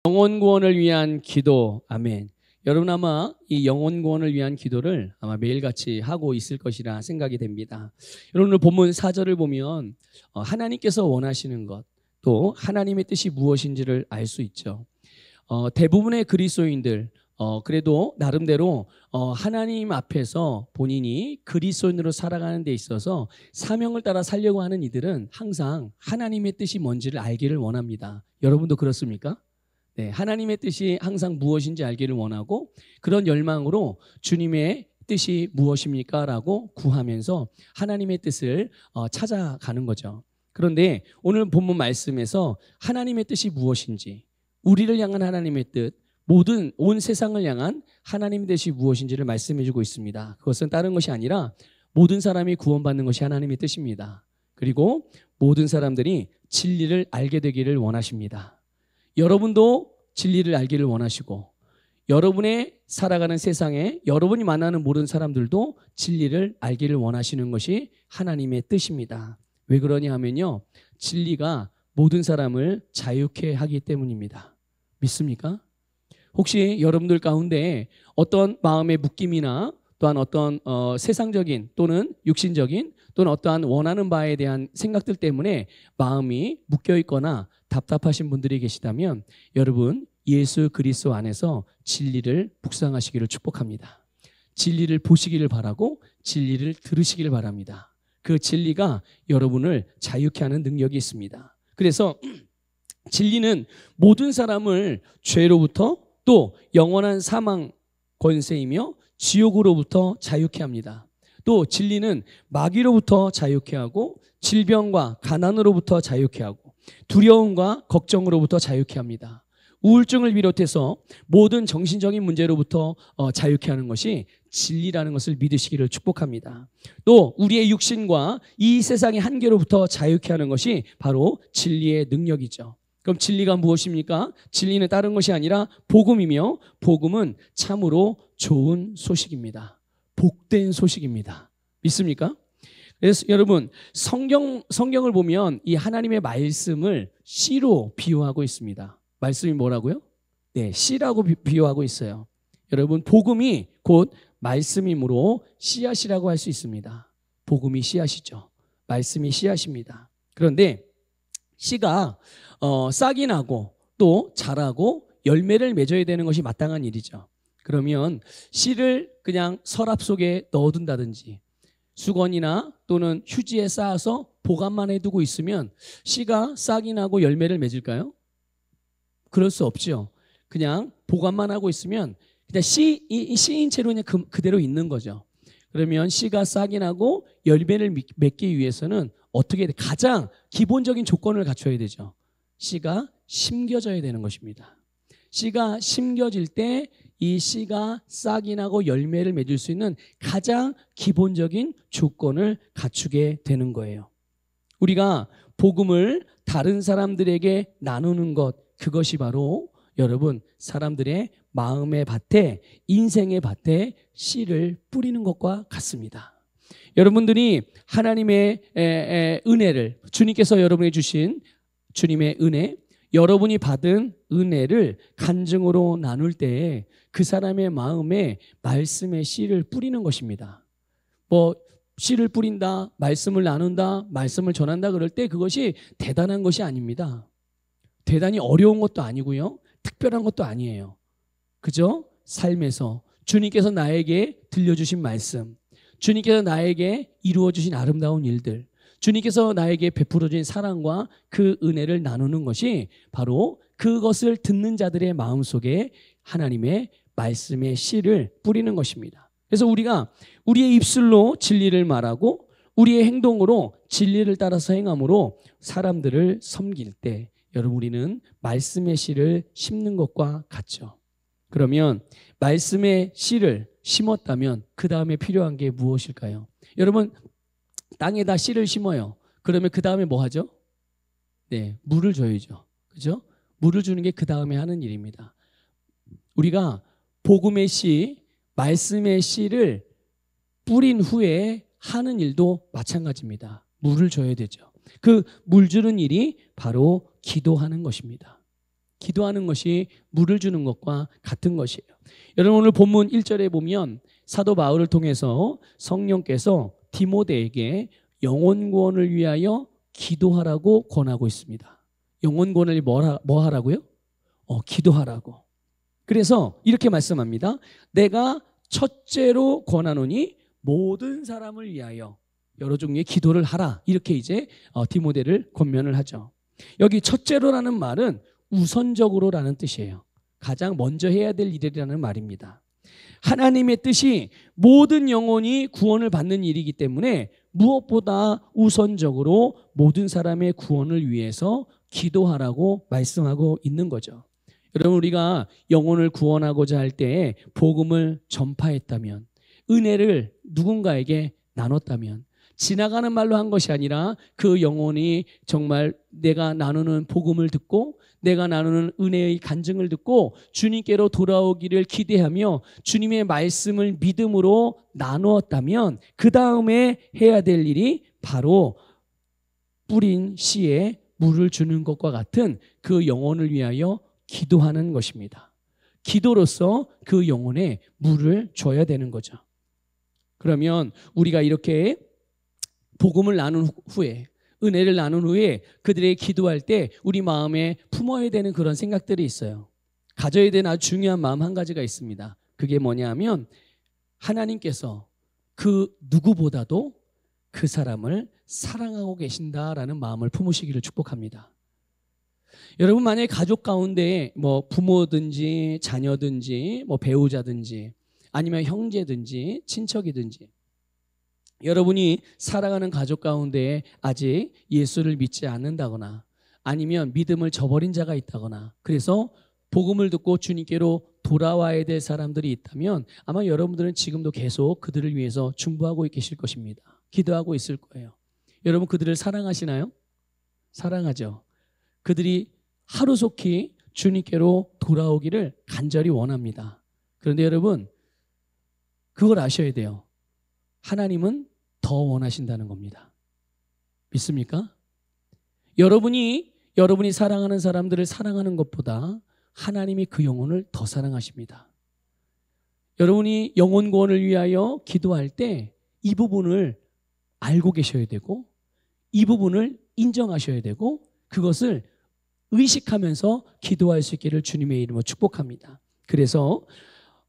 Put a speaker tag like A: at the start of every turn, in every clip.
A: 영혼 구원을 위한 기도. 아멘. 여러분 아마 이 영혼 구원을 위한 기도를 아마 매일같이 하고 있을 것이라 생각이 됩니다. 여러분 오늘 본문 4절을 보면 하나님께서 원하시는 것, 또 하나님의 뜻이 무엇인지를 알 수 있죠. 대부분의 그리스도인들 그래도 나름대로 하나님 앞에서 본인이 그리스도인으로 살아가는 데 있어서 사명을 따라 살려고 하는 이들은 항상 하나님의 뜻이 뭔지를 알기를 원합니다. 여러분도 그렇습니까? 네, 하나님의 뜻이 항상 무엇인지 알기를 원하고 그런 열망으로 주님의 뜻이 무엇입니까? 라고 구하면서 하나님의 뜻을 찾아가는 거죠. 그런데 오늘 본문 말씀에서 하나님의 뜻이 무엇인지, 우리를 향한 하나님의 뜻, 모든 온 세상을 향한 하나님의 뜻이 무엇인지를 말씀해 주고 있습니다. 그것은 다른 것이 아니라 모든 사람이 구원받는 것이 하나님의 뜻입니다. 그리고 모든 사람들이 진리를 알게 되기를 원하십니다. 여러분도 진리를 알기를 원하시고 여러분의 살아가는 세상에 여러분이 만나는 모든 사람들도 진리를 알기를 원하시는 것이 하나님의 뜻입니다. 왜 그러냐 하면요, 진리가 모든 사람을 자유케 하기 때문입니다. 믿습니까? 혹시 여러분들 가운데 어떤 마음의 묶임이나 또한 어떤 세상적인 또는 육신적인 또는 어떠한 원하는 바에 대한 생각들 때문에 마음이 묶여 있거나 답답하신 분들이 계시다면 여러분 예수 그리스도 안에서 진리를 묵상하시기를 축복합니다. 진리를 보시기를 바라고 진리를 들으시기를 바랍니다. 그 진리가 여러분을 자유케 하는 능력이 있습니다. 그래서 진리는 모든 사람을 죄로부터 또 영원한 사망 권세이며 지옥으로부터 자유케 합니다. 또 진리는 마귀로부터 자유케 하고 질병과 가난으로부터 자유케 하고 두려움과 걱정으로부터 자유케 합니다. 우울증을 비롯해서 모든 정신적인 문제로부터 자유케 하는 것이 진리라는 것을 믿으시기를 축복합니다. 또 우리의 육신과 이 세상의 한계로부터 자유케 하는 것이 바로 진리의 능력이죠. 그럼 진리가 무엇입니까? 진리는 다른 것이 아니라 복음이며 복음은 참으로 좋은 소식입니다. 복된 소식입니다. 믿습니까? 그래서 여러분 성경을 보면 이 하나님의 말씀을 씨로 비유하고 있습니다. 말씀이 뭐라고요? 네, 씨라고 비유하고 있어요. 여러분 복음이 곧 말씀이므로 씨앗이라고 할 수 있습니다. 복음이 씨앗이죠. 말씀이 씨앗입니다. 그런데 씨가 싹이 나고 또 자라고 열매를 맺어야 되는 것이 마땅한 일이죠. 그러면 씨를 그냥 서랍 속에 넣어둔다든지 수건이나 또는 휴지에 쌓아서 보관만 해두고 있으면 씨가 싹이 나고 열매를 맺을까요? 그럴 수 없죠. 그냥 보관만 하고 있으면 그냥 씨인 채로 그냥 그대로 있는 거죠. 그러면 씨가 싹이 나고 열매를 맺기 위해서는 어떻게 해야 돼? 가장 기본적인 조건을 갖춰야 되죠. 씨가 심겨져야 되는 것입니다. 씨가 심겨질 때 이 씨가 싹이 나고 열매를 맺을 수 있는 가장 기본적인 조건을 갖추게 되는 거예요. 우리가 복음을 다른 사람들에게 나누는 것, 그것이 바로 여러분 사람들의 마음의 밭에, 인생의 밭에 씨를 뿌리는 것과 같습니다. 여러분들이 하나님의 은혜를, 주님께서 여러분에게 주신 주님의 은혜, 여러분이 받은 은혜를 간증으로 나눌 때에 그 사람의 마음에 말씀의 씨를 뿌리는 것입니다. 씨를 뿌린다, 말씀을 나눈다, 말씀을 전한다 그럴 때 그것이 대단한 것이 아닙니다. 대단히 어려운 것도 아니고요, 특별한 것도 아니에요. 그죠? 삶에서 주님께서 나에게 들려주신 말씀, 주님께서 나에게 이루어주신 아름다운 일들, 주님께서 나에게 베풀어주신 사랑과 그 은혜를 나누는 것이 바로 그것을 듣는 자들의 마음속에 하나님의 말씀의 씨를 뿌리는 것입니다. 그래서 우리가 우리의 입술로 진리를 말하고 우리의 행동으로 진리를 따라서 행함으로 사람들을 섬길 때 여러분 우리는 말씀의 씨를 심는 것과 같죠. 그러면 말씀의 씨를 심었다면 그 다음에 필요한 게 무엇일까요? 여러분 땅에다 씨를 심어요. 그러면 그 다음에 뭐 하죠? 네, 물을 줘야죠. 그죠? 물을 주는 게 그 다음에 하는 일입니다. 우리가 복음의 씨, 말씀의 씨를 뿌린 후에 하는 일도 마찬가지입니다. 물을 줘야 되죠. 그 물 주는 일이 바로 기도하는 것입니다. 기도하는 것이 물을 주는 것과 같은 것이에요. 여러분 오늘 본문 1절에 보면 사도 바울을 통해서 성령께서 디모데에게 영혼 구원을 위하여 기도하라고 권하고 있습니다. 영혼 구원을 뭐 하라고요? 기도하라고. 그래서 이렇게 말씀합니다. 내가 첫째로 권하노니 모든 사람을 위하여 여러 종류의 기도를 하라. 이렇게 이제 디모데를 권면을 하죠. 여기 첫째로라는 말은 우선적으로라는 뜻이에요. 가장 먼저 해야 될 일이라는 말입니다. 하나님의 뜻이 모든 영혼이 구원을 받는 일이기 때문에 무엇보다 우선적으로 모든 사람의 구원을 위해서 기도하라고 말씀하고 있는 거죠. 여러분 우리가 영혼을 구원하고자 할 때에 복음을 전파했다면, 은혜를 누군가에게 나눴다면, 지나가는 말로 한 것이 아니라 그 영혼이 정말 내가 나누는 복음을 듣고 내가 나누는 은혜의 간증을 듣고 주님께로 돌아오기를 기대하며 주님의 말씀을 믿음으로 나누었다면 그 다음에 해야 될 일이 바로 뿌린 씨에 물을 주는 것과 같은 그 영혼을 위하여 기도하는 것입니다. 기도로서 그 영혼에 물을 줘야 되는 거죠. 그러면 우리가 이렇게 복음을 나눈 후에, 은혜를 나눈 후에 그들에게 기도할 때 우리 마음에 품어야 되는 그런 생각들이 있어요. 가져야 되는 아주 중요한 마음 한 가지가 있습니다. 그게 뭐냐 하면 하나님께서 그 누구보다도 그 사람을 사랑하고 계신다라는 마음을 품으시기를 축복합니다. 여러분 만약에 가족 가운데 뭐 부모든지 자녀든지 뭐 배우자든지 아니면 형제든지 친척이든지 여러분이 살아가는 가족 가운데 아직 예수를 믿지 않는다거나 아니면 믿음을 저버린 자가 있다거나 그래서 복음을 듣고 주님께로 돌아와야 될 사람들이 있다면 아마 여러분들은 지금도 계속 그들을 위해서 중보하고 계실 것입니다. 기도하고 있을 거예요. 여러분 그들을 사랑하시나요? 사랑하죠. 그들이 하루속히 주님께로 돌아오기를 간절히 원합니다. 그런데 여러분 그걸 아셔야 돼요. 하나님은 더 원하신다는 겁니다. 믿습니까? 여러분이 사랑하는 사람들을 사랑하는 것보다 하나님이 그 영혼을 더 사랑하십니다. 여러분이 영혼 구원을 위하여 기도할 때 이 부분을 알고 계셔야 되고 이 부분을 인정하셔야 되고 그것을 의식하면서 기도할 수 있기를 주님의 이름으로 축복합니다. 그래서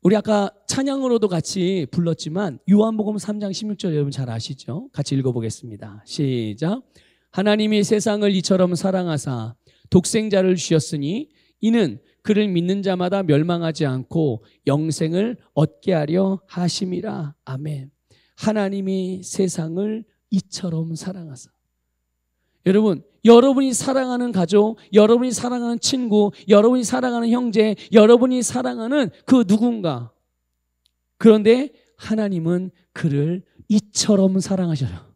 A: 우리 아까 찬양으로도 같이 불렀지만 요한복음 3장 16절 여러분 잘 아시죠? 같이 읽어보겠습니다. 시작. 하나님이 세상을 이처럼 사랑하사 독생자를 주셨으니 이는 그를 믿는 자마다 멸망하지 않고 영생을 얻게 하려 하심이라. 아멘. 하나님이 세상을 이처럼 사랑하사. 여러분, 여러분이 사랑하는 가족, 여러분이 사랑하는 친구, 여러분이 사랑하는 형제, 여러분이 사랑하는 그 누군가. 그런데 하나님은 그를 이처럼 사랑하셔요.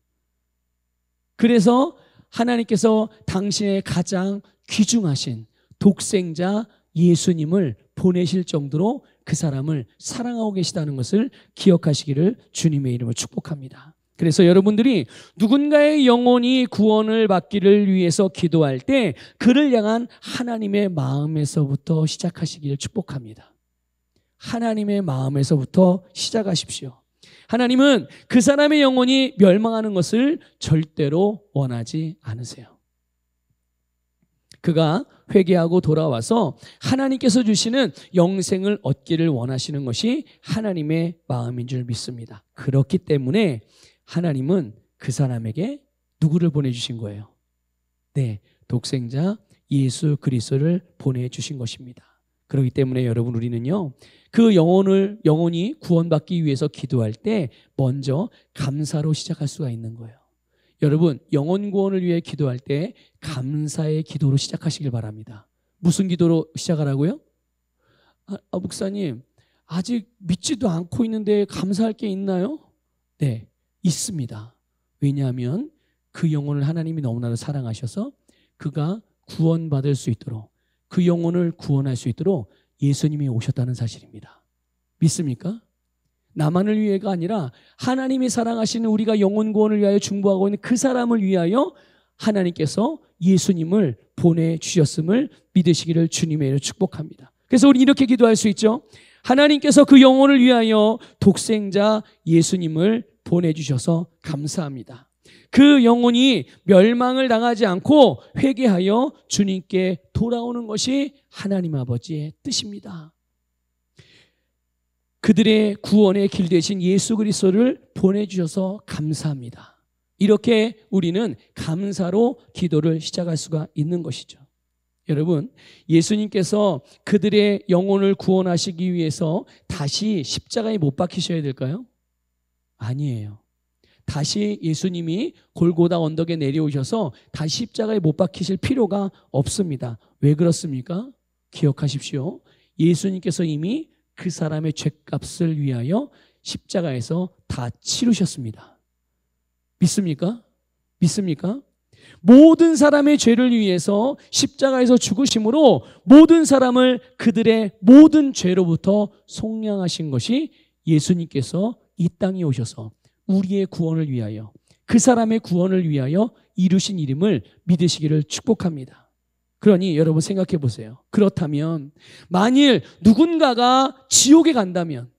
A: 그래서 하나님께서 당신의 가장 귀중하신 독생자 예수님을 보내실 정도로 그 사람을 사랑하고 계시다는 것을 기억하시기를 주님의 이름으로 축복합니다. 그래서 여러분들이 누군가의 영혼이 구원을 받기를 위해서 기도할 때 그를 향한 하나님의 마음에서부터 시작하시기를 축복합니다. 하나님의 마음에서부터 시작하십시오. 하나님은 그 사람의 영혼이 멸망하는 것을 절대로 원하지 않으세요. 그가 회개하고 돌아와서 하나님께서 주시는 영생을 얻기를 원하시는 것이 하나님의 마음인 줄 믿습니다. 그렇기 때문에 하나님은 그 사람에게 누구를 보내주신 거예요? 네, 독생자 예수 그리스도를 보내주신 것입니다. 그렇기 때문에 여러분 우리는요 그 영혼이 구원받기 위해서 기도할 때 먼저 감사로 시작할 수가 있는 거예요. 여러분 영혼 구원을 위해 기도할 때 감사의 기도로 시작하시길 바랍니다. 무슨 기도로 시작하라고요? 목사님 아직 믿지도 않고 있는데 감사할 게 있나요? 네, 있습니다. 왜냐하면 그 영혼을 하나님이 너무나도 사랑하셔서 그가 구원받을 수 있도록 그 영혼을 구원할 수 있도록 예수님이 오셨다는 사실입니다. 믿습니까? 나만을 위해가 아니라 하나님이 사랑하시는 우리가 영혼 구원을 위하여 중보하고 있는 그 사람을 위하여 하나님께서 예수님을 보내주셨음을 믿으시기를 주님의 이름으로 축복합니다. 그래서 우리 이렇게 기도할 수 있죠. 하나님께서 그 영혼을 위하여 독생자 예수님을 보내주셔서 감사합니다. 그 영혼이 멸망을 당하지 않고 회개하여 주님께 돌아오는 것이 하나님 아버지의 뜻입니다. 그들의 구원의 길 되신 예수 그리스도를 보내주셔서 감사합니다. 이렇게 우리는 감사로 기도를 시작할 수가 있는 것이죠. 여러분, 예수님께서 그들의 영혼을 구원하시기 위해서 다시 십자가에 못 박히셔야 될까요? 아니에요. 다시 예수님이 골고다 언덕에 내려오셔서 다시 십자가에 못 박히실 필요가 없습니다. 왜 그렇습니까? 기억하십시오. 예수님께서 이미 그 사람의 죄값을 위하여 십자가에서 다 치르셨습니다. 믿습니까? 믿습니까? 모든 사람의 죄를 위해서 십자가에서 죽으심으로 모든 사람을 그들의 모든 죄로부터 속량하신 것이 예수님께서 이 땅에 오셔서 우리의 구원을 위하여, 그 사람의 구원을 위하여 이루신 일임을 믿으시기를 축복합니다. 그러니 여러분 생각해 보세요. 그렇다면 만일 누군가가 지옥에 간다면,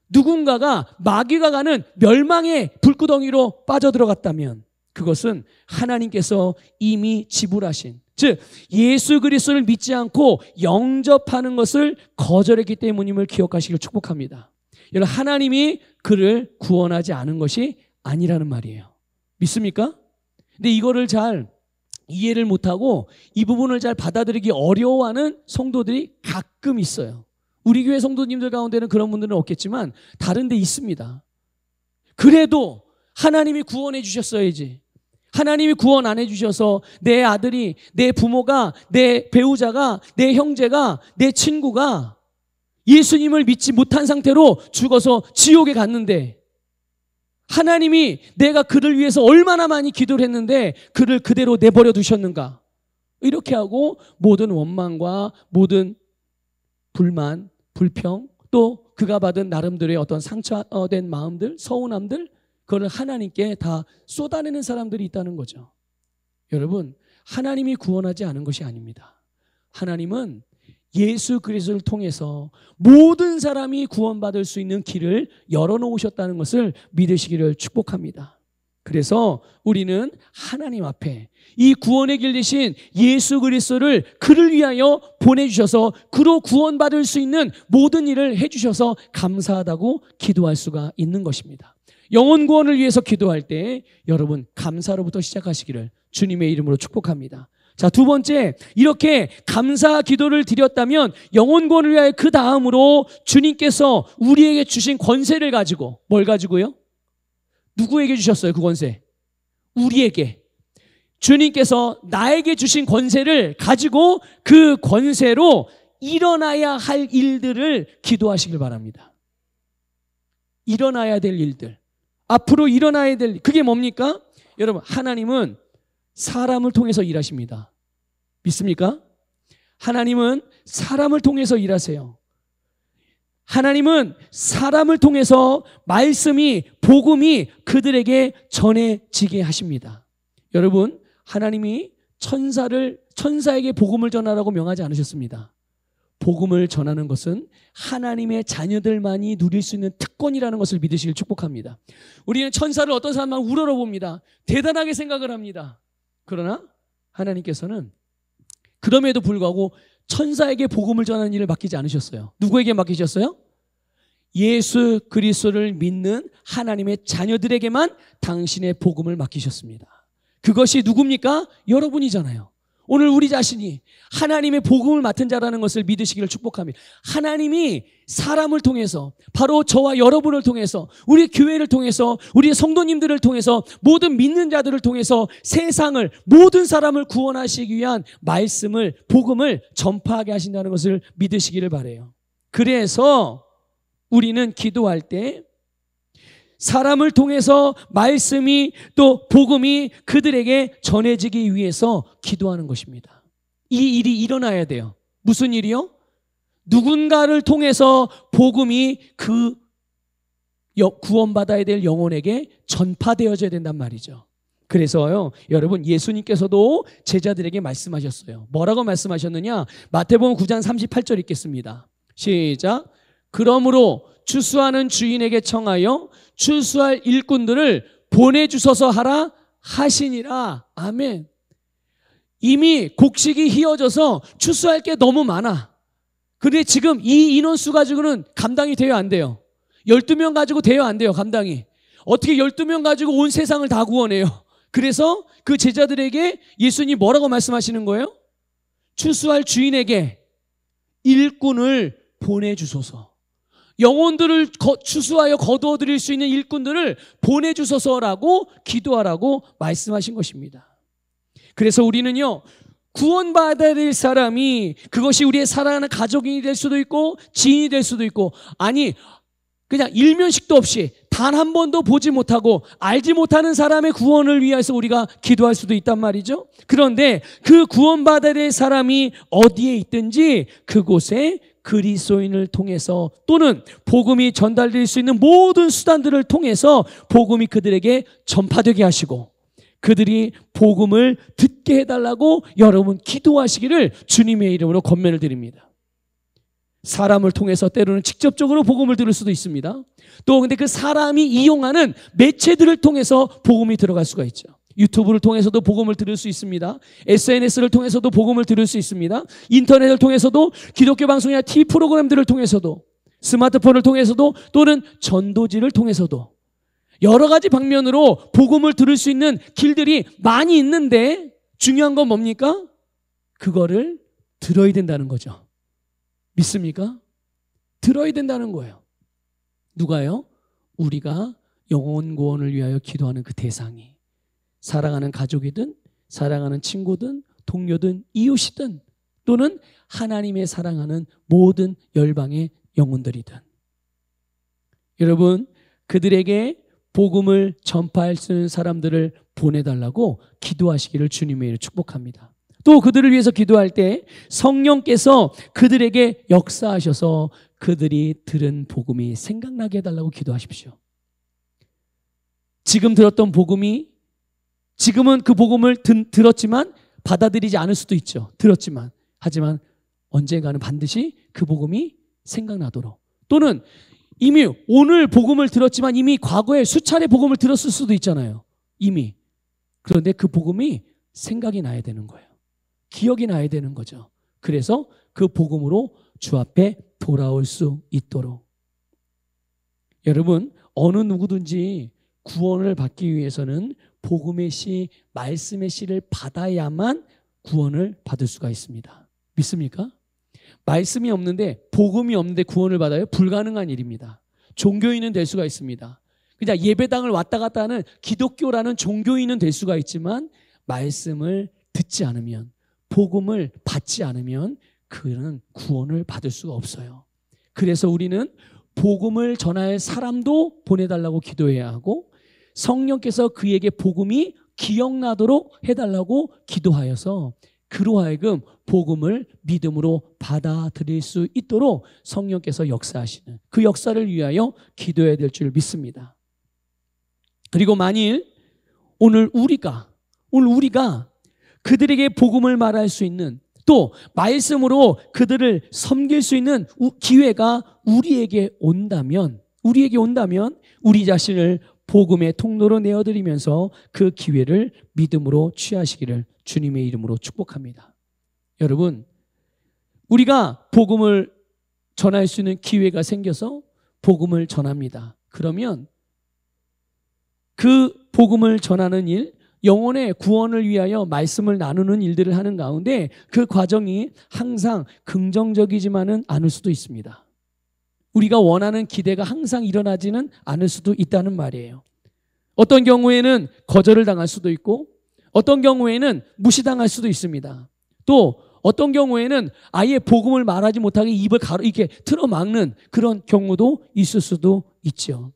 A: 누군가가 마귀가 가는 멸망의 불구덩이로 빠져들어갔다면 그것은 하나님께서 이미 지불하신, 즉 예수 그리스도를 믿지 않고 영접하는 것을 거절했기 때문임을 기억하시길 축복합니다. 여러분, 하나님이 그를 구원하지 않은 것이 아니라는 말이에요. 믿습니까? 근데 이거를 잘 이해를 못하고 이 부분을 잘 받아들이기 어려워하는 성도들이 가끔 있어요. 우리 교회 성도님들 가운데는 그런 분들은 없겠지만 다른 데 있습니다. 그래도 하나님이 구원해 주셨어야지. 하나님이 구원 안 해주셔서 내 아들이, 내 부모가, 내 배우자가, 내 형제가, 내 친구가 예수님을 믿지 못한 상태로 죽어서 지옥에 갔는데 하나님이 내가 그를 위해서 얼마나 많이 기도를 했는데 그를 그대로 내버려 두셨는가? 이렇게 하고 모든 원망과 모든 불만, 불평, 또 그가 받은 나름대로의 어떤 상처된 마음들, 서운함들, 그걸 하나님께 다 쏟아내는 사람들이 있다는 거죠. 여러분, 하나님이 구원하지 않은 것이 아닙니다. 하나님은 예수 그리스도를 통해서 모든 사람이 구원받을 수 있는 길을 열어놓으셨다는 것을 믿으시기를 축복합니다. 그래서 우리는 하나님 앞에 이 구원의 길 되신 예수 그리스도를 그를 위하여 보내주셔서 그로 구원받을 수 있는 모든 일을 해주셔서 감사하다고 기도할 수가 있는 것입니다. 영혼 구원을 위해서 기도할 때 여러분 감사로부터 시작하시기를 주님의 이름으로 축복합니다. 자, 두 번째, 이렇게 감사 기도를 드렸다면 영혼 구원을 위하여 그 다음으로 주님께서 우리에게 주신 권세를 가지고, 뭘 가지고요? 누구에게 주셨어요, 그 권세? 우리에게. 주님께서 나에게 주신 권세를 가지고 그 권세로 일어나야 할 일들을 기도하시길 바랍니다. 일어나야 될 일들, 앞으로 일어나야 될, 그게 뭡니까? 여러분, 하나님은 사람을 통해서 일하십니다. 믿습니까? 하나님은 사람을 통해서 일하세요. 하나님은 사람을 통해서 말씀이, 복음이 그들에게 전해지게 하십니다. 여러분, 하나님이 천사에게 복음을 전하라고 명하지 않으셨습니다. 복음을 전하는 것은 하나님의 자녀들만이 누릴 수 있는 특권이라는 것을 믿으시길 축복합니다. 우리는 천사를 어떤 사람만 우러러봅니다. 대단하게 생각을 합니다. 그러나 하나님께서는 그럼에도 불구하고 천사에게 복음을 전하는 일을 맡기지 않으셨어요. 누구에게 맡기셨어요? 예수 그리스도를 믿는 하나님의 자녀들에게만 당신의 복음을 맡기셨습니다. 그것이 누굽니까? 여러분이잖아요. 오늘 우리 자신이 하나님의 복음을 맡은 자라는 것을 믿으시기를 축복합니다. 하나님이 사람을 통해서, 바로 저와 여러분을 통해서, 우리 교회를 통해서, 우리 성도님들을 통해서, 모든 믿는 자들을 통해서 세상을, 모든 사람을 구원하시기 위한 말씀을, 복음을 전파하게 하신다는 것을 믿으시기를 바라요. 그래서 우리는 기도할 때 사람을 통해서 말씀이, 또 복음이 그들에게 전해지기 위해서 기도하는 것입니다. 이 일이 일어나야 돼요. 무슨 일이요? 누군가를 통해서 복음이 그 구원받아야 될 영혼에게 전파되어져야 된단 말이죠. 그래서요, 여러분, 예수님께서도 제자들에게 말씀하셨어요. 뭐라고 말씀하셨느냐? 마태복음 9장 38절 읽겠습니다. 시작. 그러므로 추수하는 주인에게 청하여 추수할 일꾼들을 보내주소서 하라 하시니라. 아멘. 이미 곡식이 휘어져서 추수할 게 너무 많아. 근데 지금 이 인원수 가지고는 감당이 돼요, 안 돼요? 12명 가지고 돼요, 안 돼요? 감당이. 어떻게 12명 가지고 온 세상을 다 구원해요? 그래서 그 제자들에게 예수님이 뭐라고 말씀하시는 거예요? 추수할 주인에게 일꾼을 보내주소서. 영혼들을 추수하여 거두어드릴 수 있는 일꾼들을 보내주소서라고 기도하라고 말씀하신 것입니다. 그래서 우리는요, 구원받아야 될 사람이, 그것이 우리의 사랑하는 가족이 될 수도 있고 지인이 될 수도 있고, 아니 그냥 일면식도 없이 단 한 번도 보지 못하고 알지 못하는 사람의 구원을 위해서 우리가 기도할 수도 있단 말이죠. 그런데 그 구원받아야 될 사람이 어디에 있든지 그곳에 그리스도인을 통해서 또는 복음이 전달될 수 있는 모든 수단들을 통해서 복음이 그들에게 전파되게 하시고 그들이 복음을 듣게 해달라고 여러분 기도하시기를 주님의 이름으로 권면을 드립니다. 사람을 통해서 때로는 직접적으로 복음을 들을 수도 있습니다. 또 근데 그 사람이 이용하는 매체들을 통해서 복음이 들어갈 수가 있죠. 유튜브를 통해서도 복음을 들을 수 있습니다. SNS를 통해서도 복음을 들을 수 있습니다. 인터넷을 통해서도, 기독교 방송이나 TV 프로그램들을 통해서도, 스마트폰을 통해서도, 또는 전도지를 통해서도 여러 가지 방면으로 복음을 들을 수 있는 길들이 많이 있는데 중요한 건 뭡니까? 그거를 들어야 된다는 거죠. 믿습니까? 들어야 된다는 거예요. 누가요? 우리가 영혼 구원을 위하여 기도하는 그 대상이 사랑하는 가족이든 사랑하는 친구든 동료든 이웃이든 또는 하나님의 사랑하는 모든 열방의 영혼들이든 여러분 그들에게 복음을 전파할 수 있는 사람들을 보내달라고 기도하시기를 주님의 이름으로 축복합니다. 또 그들을 위해서 기도할 때 성령께서 그들에게 역사하셔서 그들이 들은 복음이 생각나게 해달라고 기도하십시오. 지금 들었던 복음이 지금은 그 복음을 들었지만 받아들이지 않을 수도 있죠. 들었지만 하지만 언젠가는 반드시 그 복음이 생각나도록 또는 이미 오늘 복음을 들었지만 이미 과거에 수차례 복음을 들었을 수도 있잖아요. 이미. 그런데 그 복음이 생각이 나야 되는 거예요. 기억이 나야 되는 거죠. 그래서 그 복음으로 주 앞에 돌아올 수 있도록. 여러분 어느 누구든지 구원을 받기 위해서는 복음의 씨, 말씀의 씨를 받아야만 구원을 받을 수가 있습니다. 믿습니까? 말씀이 없는데 복음이 없는데 구원을 받아요? 불가능한 일입니다. 종교인은 될 수가 있습니다. 그냥 예배당을 왔다 갔다 하는 기독교라는 종교인은 될 수가 있지만 말씀을 듣지 않으면 복음을 받지 않으면 그는 구원을 받을 수가 없어요. 그래서 우리는 복음을 전할 사람도 보내달라고 기도해야 하고 성령께서 그에게 복음이 기억나도록 해달라고 기도하여서 그로 하여금 복음을 믿음으로 받아들일 수 있도록 성령께서 역사하시는 그 역사를 위하여 기도해야 될 줄 믿습니다. 그리고 만일 오늘 우리가 그들에게 복음을 말할 수 있는 또 말씀으로 그들을 섬길 수 있는 기회가 우리에게 온다면 우리 자신을 복음의 통로로 내어드리면서 그 기회를 믿음으로 취하시기를 주님의 이름으로 축복합니다. 여러분 우리가 복음을 전할 수 있는 기회가 생겨서 복음을 전합니다. 그러면 그 복음을 전하는 일 영혼의 구원을 위하여 말씀을 나누는 일들을 하는 가운데 그 과정이 항상 긍정적이지만은 않을 수도 있습니다. 우리가 원하는 기대가 항상 일어나지는 않을 수도 있다는 말이에요. 어떤 경우에는 거절을 당할 수도 있고 어떤 경우에는 무시당할 수도 있습니다. 또 어떤 경우에는 아예 복음을 말하지 못하게 입을 이렇게 틀어막는 그런 경우도 있을 수도 있죠.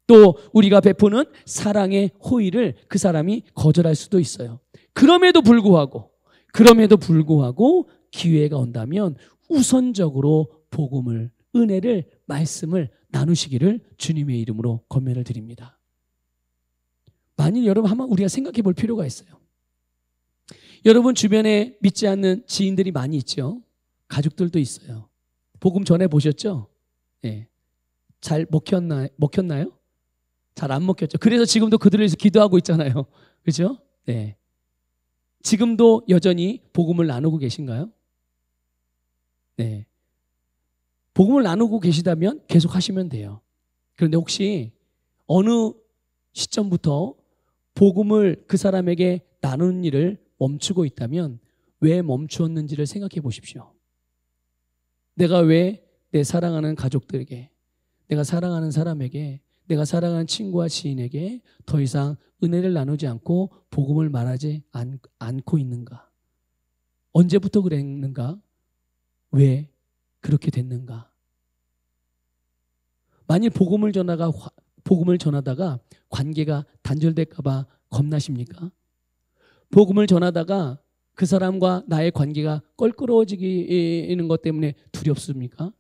A: 또 우리가 베푸는 사랑의 호의를 그 사람이 거절할 수도 있어요. 그럼에도 불구하고 기회가 온다면 우선적으로 복음을, 은혜를, 말씀을 나누시기를 주님의 이름으로 권면을 드립니다. 만일 여러분 한번 우리가 생각해 볼 필요가 있어요. 여러분 주변에 믿지 않는 지인들이 많이 있죠. 가족들도 있어요. 복음 전해 보셨죠? 네. 잘 먹혔나요? 잘 안 먹혔죠. 그래서 지금도 그들을 위해서 기도하고 있잖아요. 그렇죠? 네. 지금도 여전히 복음을 나누고 계신가요? 네. 복음을 나누고 계시다면 계속 하시면 돼요. 그런데 혹시 어느 시점부터 복음을 그 사람에게 나누는 일을 멈추고 있다면 왜 멈추었는지를 생각해 보십시오. 내가 왜 내 사랑하는 가족들에게, 내가 사랑하는 사람에게, 내가 사랑하는 친구와 지인에게 더 이상 은혜를 나누지 않고 복음을 말하지 않고 있는가? 언제부터 그랬는가? 왜 그렇게 됐는가? 만일 복음을 전하다가 관계가 단절될까 봐 겁나십니까? 복음을 전하다가 그 사람과 나의 관계가 껄끄러워지는 것 때문에 두렵습니까?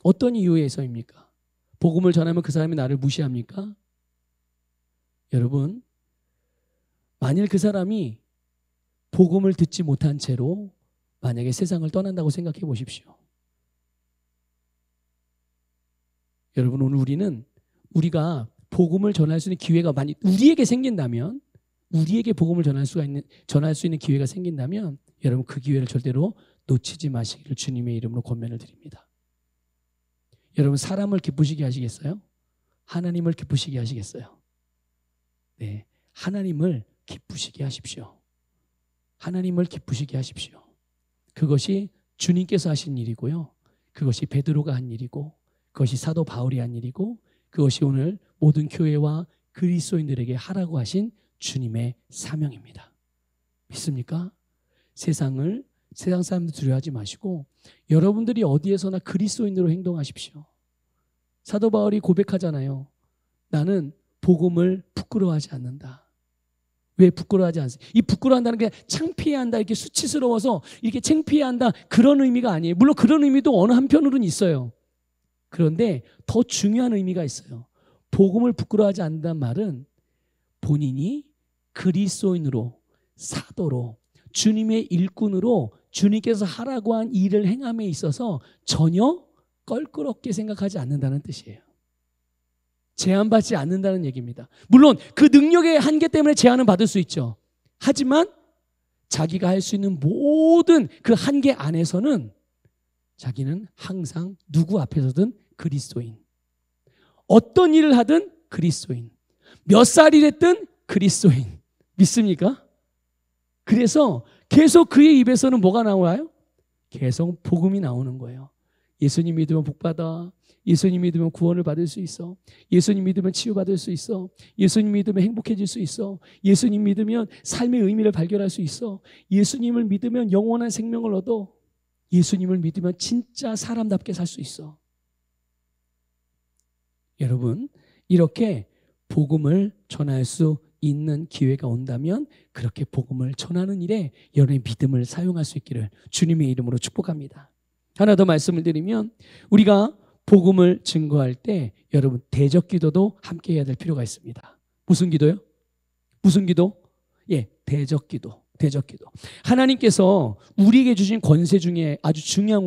A: 어떤 이유에서입니까? 복음을 전하면 그 사람이 나를 무시합니까? 여러분, 만일 그 사람이 복음을 듣지 못한 채로 만약에 세상을 떠난다고 생각해 보십시오. 여러분, 오늘 우리가 복음을 전할 수 있는 기회가 많이 우리에게 생긴다면, 우리에게 복음을 전할 수 있는 기회가 생긴다면 여러분 그 기회를 절대로 놓치지 마시기를 주님의 이름으로 권면을 드립니다. 여러분, 사람을 기쁘시게 하시겠어요? 하나님을 기쁘시게 하시겠어요? 네, 하나님을 기쁘시게 하십시오. 하나님을 기쁘시게 하십시오. 그것이 주님께서 하신 일이고요. 그것이 베드로가 한 일이고, 그것이 사도 바울이 한 일이고, 그것이 오늘 모든 교회와 그리스도인들에게 하라고 하신 주님의 사명입니다. 믿습니까? 세상 사람들 두려워하지 마시고 여러분들이 어디에서나 그리스도인으로 행동하십시오. 사도 바울이 고백하잖아요. 나는 복음을 부끄러워하지 않는다. 왜 부끄러워하지 않습니까? 이 부끄러워한다는 게 창피해한다, 이렇게 수치스러워서 이렇게 창피해한다, 그런 의미가 아니에요. 물론 그런 의미도 어느 한편으로는 있어요. 그런데 더 중요한 의미가 있어요. 복음을 부끄러워하지 않는다는 말은 본인이 그리스도인으로, 사도로, 주님의 일꾼으로 주님께서 하라고 한 일을 행함에 있어서 전혀 껄끄럽게 생각하지 않는다는 뜻이에요. 제한받지 않는다는 얘기입니다. 물론 그 능력의 한계 때문에 제한은 받을 수 있죠. 하지만 자기가 할 수 있는 모든 그 한계 안에서는 자기는 항상 누구 앞에서든 그리스도인, 어떤 일을 하든 그리스도인, 몇 살이 됐든 그리스도인. 믿습니까? 그래서 계속 그의 입에서는 뭐가 나와요? 계속 복음이 나오는 거예요. 예수님 믿으면 복받아. 예수님 믿으면 구원을 받을 수 있어. 예수님 믿으면 치유받을 수 있어. 예수님 믿으면 행복해질 수 있어. 예수님 믿으면 삶의 의미를 발견할 수 있어. 예수님을 믿으면 영원한 생명을 얻어. 예수님을 믿으면 진짜 사람답게 살 수 있어. 여러분, 이렇게 복음을 전할 수 있는 기회가 온다면 그렇게 복음을 전하는 일에 여러분의 믿음을 사용할 수 있기를 주님의 이름으로 축복합니다. 하나 더 말씀을 드리면, 우리가 복음을 증거할 때 여러분 대적 기도도 함께 해야 될 필요가 있습니다. 무슨 기도요? 무슨 기도? 예, 대적 기도. 대적 기도. 하나님께서 우리에게 주신 권세 중에 아주 중요한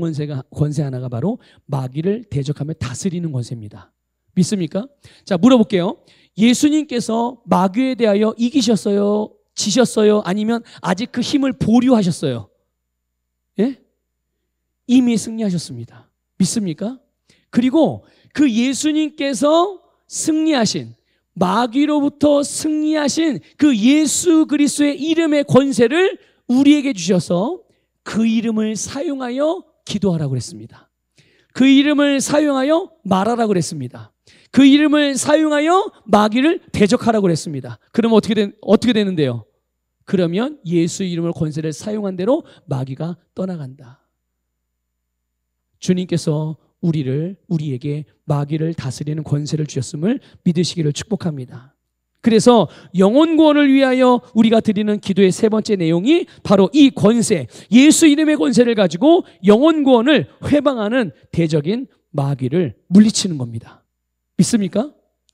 A: 권세 하나가 바로 마귀를 대적하며 다스리는 권세입니다. 믿습니까? 자, 물어볼게요. 예수님께서 마귀에 대하여 이기셨어요? 지셨어요? 아니면 아직 그 힘을 보류하셨어요? 예? 이미 승리하셨습니다. 믿습니까? 그리고 그 예수님께서 승리하신, 마귀로부터 승리하신 그 예수 그리스도의 이름의 권세를 우리에게 주셔서 그 이름을 사용하여 기도하라고 그랬습니다. 그 이름을 사용하여 말하라고 그랬습니다. 그 이름을 사용하여 마귀를 대적하라고 그랬습니다. 그러면 어떻게 되는데요? 그러면 예수 이름을 권세를 사용한 대로 마귀가 떠나간다. 주님께서 우리에게 마귀를 다스리는 권세를 주셨음을 믿으시기를 축복합니다. 그래서 영혼 구원을 위하여 우리가 드리는 기도의 세 번째 내용이 바로 이 권세, 예수 이름의 권세를 가지고 영혼 구원을 회방하는 대적인 마귀를 물리치는 겁니다. 믿습니까?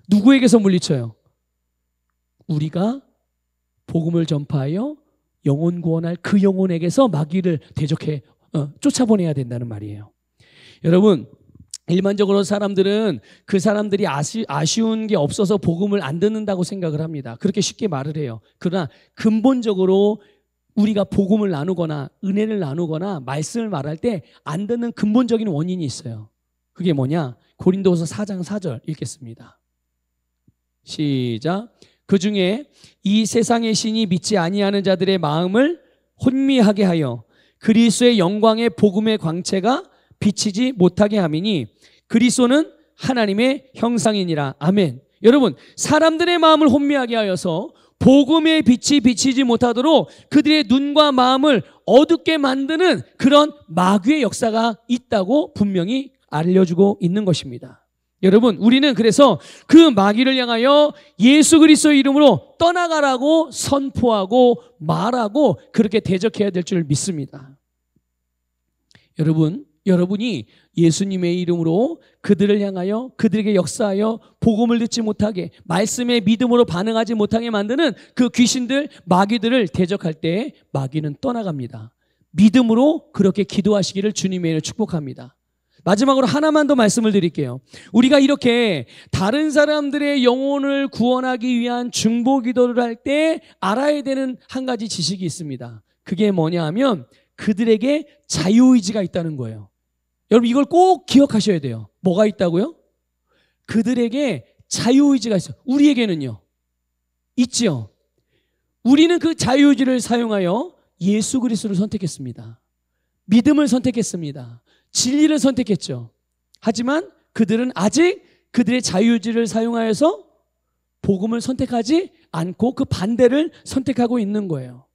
A: 누구에게서 물리쳐요? 우리가 복음을 전파하여 영혼 구원할 그 영혼에게서 마귀를 대적해 쫓아보내야 된다는 말이에요. 여러분, 일반적으로 사람들은 그 사람들이 아쉬운 게 없어서 복음을 안 듣는다고 생각을 합니다. 그렇게 쉽게 말을 해요. 그러나 근본적으로 우리가 복음을 나누거나 은혜를 나누거나 말씀을 말할 때 안 듣는 근본적인 원인이 있어요. 그게 뭐냐? 고린도서 4장 4절 읽겠습니다. 시작. 그 중에 이 세상의 신이 믿지 아니하는 자들의 마음을 혼미하게 하여 그리스도의 영광의 복음의 광채가 비치지 못하게 함이니 그리스도는 하나님의 형상이니라. 아멘. 여러분, 사람들의 마음을 혼미하게 하여서 복음의 빛이 비치지 못하도록 그들의 눈과 마음을 어둡게 만드는 그런 마귀의 역사가 있다고 분명히 알려주고 있는 것입니다. 여러분, 우리는 그래서 그 마귀를 향하여 예수 그리스도의 이름으로 떠나가라고 선포하고 말하고 그렇게 대적해야 될 줄 믿습니다. 여러분이 예수님의 이름으로 그들을 향하여 그들에게 역사하여 복음을 듣지 못하게 말씀의 믿음으로 반응하지 못하게 만드는 그 귀신들, 마귀들을 대적할 때 마귀는 떠나갑니다. 믿음으로 그렇게 기도하시기를 주님의 이름으로 축복합니다. 마지막으로 하나만 더 말씀을 드릴게요. 우리가 이렇게 다른 사람들의 영혼을 구원하기 위한 중보 기도를 할 때 알아야 되는 한 가지 지식이 있습니다. 그게 뭐냐 하면 그들에게 자유의지가 있다는 거예요. 여러분, 이걸 꼭 기억하셔야 돼요. 뭐가 있다고요? 그들에게 자유의지가 있어요. 우리에게는요? 있지요. 우리는 그 자유의지를 사용하여 예수 그리스도를 선택했습니다. 믿음을 선택했습니다. 진리를 선택했죠. 하지만 그들은 아직 그들의 자유의지를 사용하여서 복음을 선택하지 않고 그 반대를 선택하고 있는 거예요.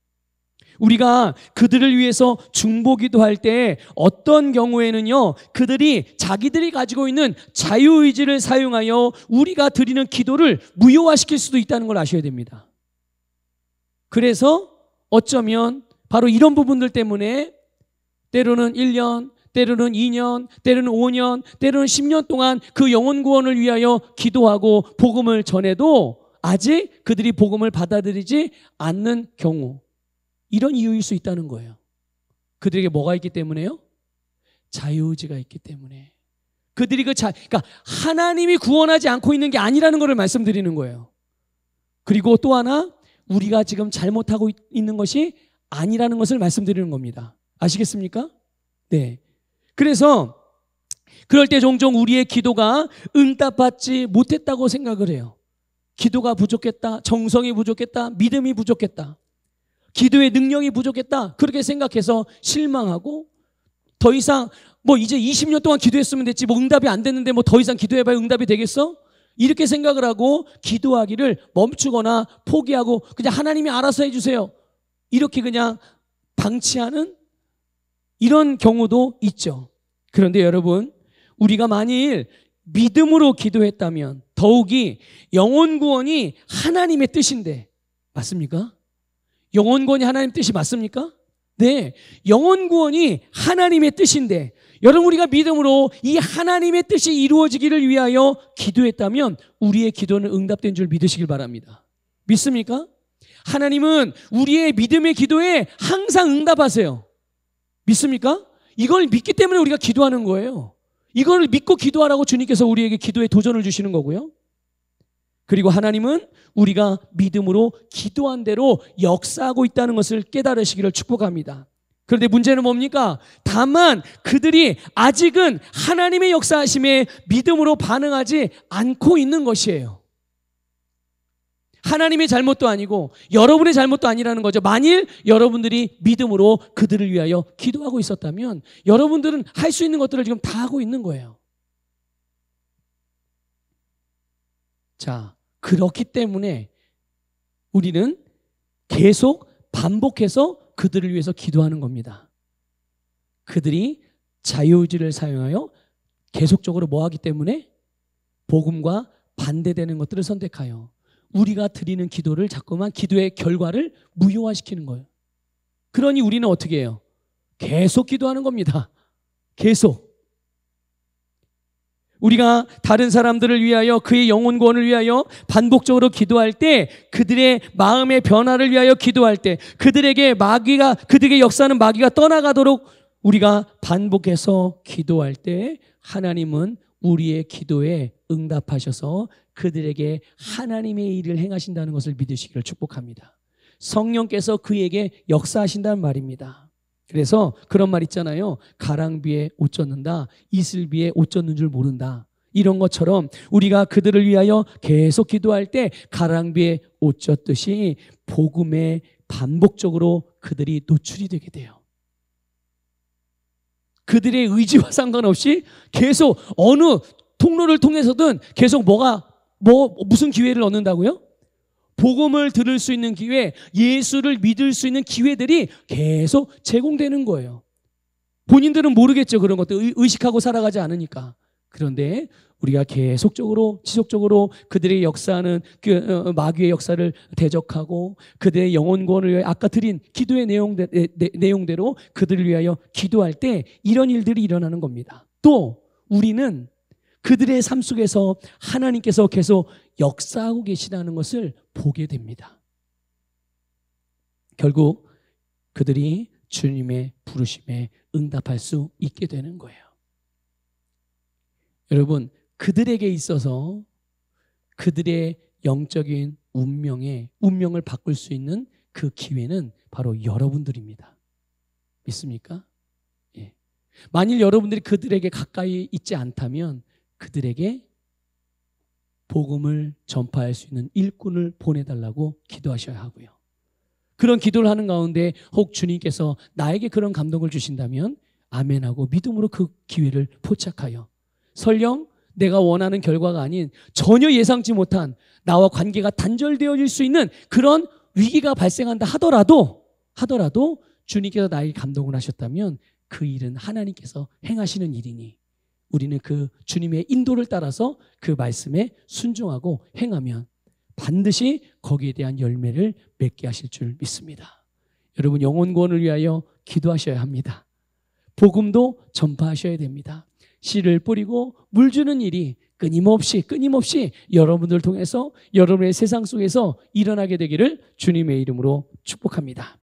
A: 우리가 그들을 위해서 중보기도 할 때 어떤 경우에는요, 그들이 자기들이 가지고 있는 자유의지를 사용하여 우리가 드리는 기도를 무효화시킬 수도 있다는 걸 아셔야 됩니다. 그래서 어쩌면 바로 이런 부분들 때문에 때로는 1년, 때로는 2년, 때로는 5년, 때로는 10년 동안 그 영혼 구원을 위하여 기도하고 복음을 전해도 아직 그들이 복음을 받아들이지 않는 경우, 이런 이유일 수 있다는 거예요. 그들에게 뭐가 있기 때문에요? 자유의지가 있기 때문에. 그들이 그러니까 하나님이 구원하지 않고 있는 게 아니라는 것을 말씀드리는 거예요. 그리고 또 하나, 우리가 지금 잘못하고 있는 것이 아니라는 것을 말씀드리는 겁니다. 아시겠습니까? 네. 그래서 그럴 때 종종 우리의 기도가 응답받지 못했다고 생각을 해요. 기도가 부족했다, 정성이 부족했다, 믿음이 부족했다, 기도의 능력이 부족했다, 그렇게 생각해서 실망하고 더 이상 이제 20년 동안 기도했으면 됐지 응답이 안 됐는데 더 이상 기도해봐야 응답이 되겠어? 이렇게 생각을 하고 기도하기를 멈추거나 포기하고 그냥 하나님이 알아서 해주세요, 이렇게 그냥 방치하는 이런 경우도 있죠. 그런데 여러분, 우리가 만일 믿음으로 기도했다면 더욱이 영혼 구원이 하나님의 뜻인데, 맞습니까? 영혼 구원이 하나님 뜻이 맞습니까? 네, 영혼 구원이 하나님의 뜻인데 여러분, 우리가 믿음으로 이 하나님의 뜻이 이루어지기를 위하여 기도했다면 우리의 기도는 응답된 줄 믿으시길 바랍니다. 믿습니까? 하나님은 우리의 믿음의 기도에 항상 응답하세요. 믿습니까? 이걸 믿기 때문에 우리가 기도하는 거예요. 이걸 믿고 기도하라고 주님께서 우리에게 기도의 도전을 주시는 거고요. 그리고 하나님은 우리가 믿음으로 기도한 대로 역사하고 있다는 것을 깨달으시기를 축복합니다. 그런데 문제는 뭡니까? 다만 그들이 아직은 하나님의 역사하심에 믿음으로 반응하지 않고 있는 것이에요. 하나님의 잘못도 아니고 여러분의 잘못도 아니라는 거죠. 만일 여러분들이 믿음으로 그들을 위하여 기도하고 있었다면 여러분들은 할 수 있는 것들을 지금 다 하고 있는 거예요. 자, 그렇기 때문에 우리는 계속 반복해서 그들을 위해서 기도하는 겁니다. 그들이 자유의지를 사용하여 계속적으로 뭐하기 때문에? 복음과 반대되는 것들을 선택하여 우리가 드리는 기도를 자꾸만 기도의 결과를 무효화시키는 거예요. 그러니 우리는 어떻게 해요? 계속 기도하는 겁니다. 계속. 우리가 다른 사람들을 위하여 그의 영혼 구원을 위하여 반복적으로 기도할 때, 그들의 마음의 변화를 위하여 기도할 때, 그들에게 역사하는 마귀가 떠나가도록 우리가 반복해서 기도할 때 하나님은 우리의 기도에 응답하셔서 그들에게 하나님의 일을 행하신다는 것을 믿으시기를 축복합니다. 성령께서 그에게 역사하신다는 말입니다. 그래서 그런 말 있잖아요. 가랑비에 옷 젖는다, 이슬비에 옷 젖는 줄 모른다. 이런 것처럼 우리가 그들을 위하여 계속 기도할 때 가랑비에 옷 젖듯이 복음에 반복적으로 그들이 노출이 되게 돼요. 그들의 의지와 상관없이 계속 어느 통로를 통해서든 계속 무슨 기회를 얻는다고요? 복음을 들을 수 있는 기회, 예수를 믿을 수 있는 기회들이 계속 제공되는 거예요. 본인들은 모르겠죠. 그런 것들 의식하고 살아가지 않으니까. 그런데 우리가 계속적으로 지속적으로 그들의 역사하는 그 마귀의 역사를 대적하고 그들의 영혼 구원을 위하여 아까 드린 기도의 내용대로 그들을 위하여 기도할 때 이런 일들이 일어나는 겁니다. 또 우리는 그들의 삶 속에서 하나님께서 계속 역사하고 계시다는 것을 보게 됩니다. 결국 그들이 주님의 부르심에 응답할 수 있게 되는 거예요. 여러분, 그들에게 있어서 그들의 영적인 운명을 바꿀 수 있는 그 기회는 바로 여러분들입니다. 믿습니까? 예. 만일 여러분들이 그들에게 가까이 있지 않다면 그들에게 복음을 전파할 수 있는 일꾼을 보내달라고 기도하셔야 하고요. 그런 기도를 하는 가운데 혹 주님께서 나에게 그런 감동을 주신다면 아멘하고 믿음으로 그 기회를 포착하여 설령 내가 원하는 결과가 아닌 전혀 예상치 못한 나와 관계가 단절되어질 수 있는 그런 위기가 발생한다 하더라도 주님께서 나에게 감동을 하셨다면 그 일은 하나님께서 행하시는 일이니 우리는 그 주님의 인도를 따라서 그 말씀에 순종하고 행하면 반드시 거기에 대한 열매를 맺게 하실 줄 믿습니다. 여러분, 영혼 구원을 위하여 기도하셔야 합니다. 복음도 전파하셔야 됩니다. 씨를 뿌리고 물 주는 일이 끊임없이 여러분들 통해서 여러분의 세상 속에서 일어나게 되기를 주님의 이름으로 축복합니다.